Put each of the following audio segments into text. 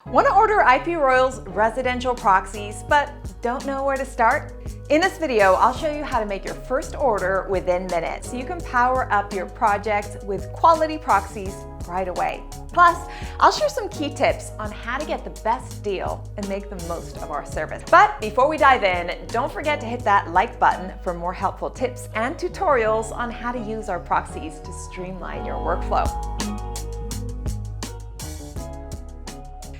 Want to order IPRoyal's residential proxies, but don't know where to start? In this video, I'll show you how to make your first order within minutes so you can power up your projects with quality proxies right away. Plus, I'll share some key tips on how to get the best deal and make the most of our service. But before we dive in, don't forget to hit that like button for more helpful tips and tutorials on how to use our proxies to streamline your workflow.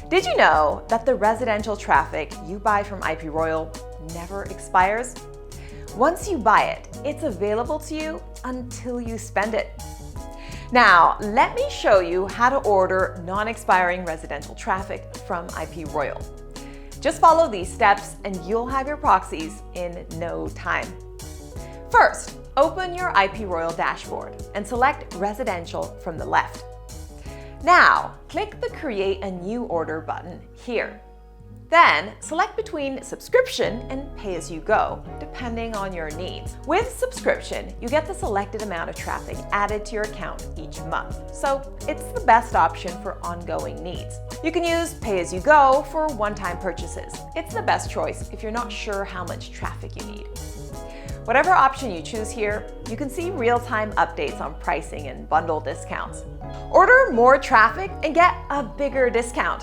Did you know that the residential traffic you buy from IPRoyal never expires? Once you buy it, it's available to you until you spend it. Now, let me show you how to order non-expiring residential traffic from IPRoyal. Just follow these steps and you'll have your proxies in no time. First, open your IPRoyal dashboard and select residential from the left. Now, click the Create a New Order button here. Then, select between subscription and pay-as-you-go, depending on your needs. With subscription, you get the selected amount of traffic added to your account each month, so it's the best option for ongoing needs. You can use pay-as-you-go for one-time purchases. It's the best choice if you're not sure how much traffic you need. Whatever option you choose here, you can see real-time updates on pricing and bundle discounts. Order more traffic and get a bigger discount.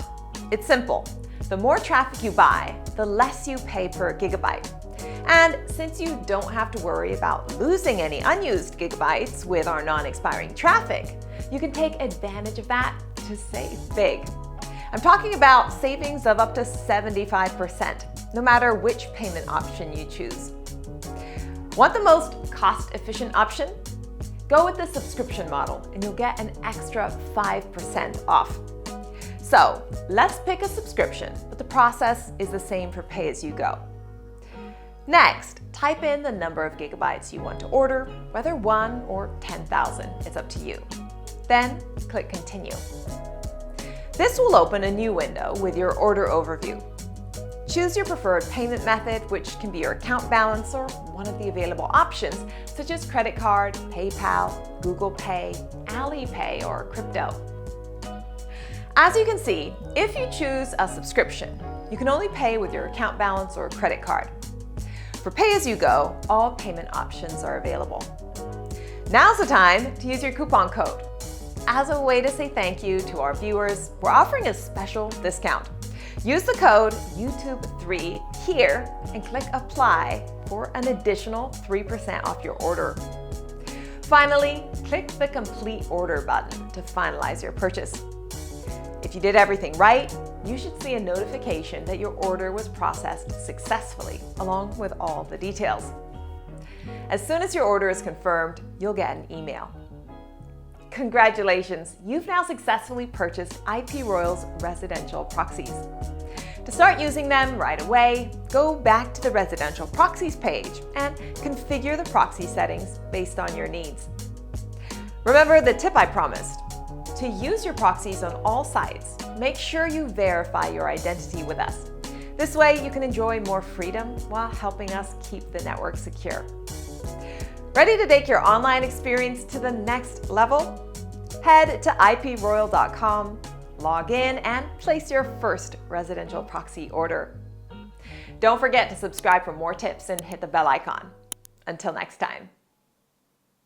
It's simple. The more traffic you buy, the less you pay per gigabyte. And since you don't have to worry about losing any unused gigabytes with our non-expiring traffic, you can take advantage of that to save big. I'm talking about savings of up to 75%, no matter which payment option you choose. Want the most cost-efficient option? Go with the subscription model and you'll get an extra 5% off. So let's pick a subscription, but the process is the same for pay-as-you-go. Next, type in the number of gigabytes you want to order, whether 1 or 10,000, it's up to you. Then click Continue. This will open a new window with your order overview. Choose your preferred payment method, which can be your account balance or one of the available options, such as credit card, PayPal, Google Pay, Alipay, or crypto. As you can see, if you choose a subscription, you can only pay with your account balance or credit card. For pay-as-you-go, all payment options are available. Now's the time to use your coupon code. As a way to say thank you to our viewers, we're offering a special discount. Use the code YouTube3 here and click Apply for an additional 3% off your order. Finally, click the Complete Order button to finalize your purchase. If you did everything right, you should see a notification that your order was processed successfully, along with all the details. As soon as your order is confirmed, you'll get an email. Congratulations, you've now successfully purchased IPRoyal's residential proxies. To start using them right away, go back to the residential proxies page and configure the proxy settings based on your needs. Remember the tip I promised. To use your proxies on all sites, make sure you verify your identity with us. This way you can enjoy more freedom while helping us keep the network secure. Ready to take your online experience to the next level? Head to IPRoyal.com, log in, and place your first residential proxy order. Don't forget to subscribe for more tips and hit the bell icon. Until next time.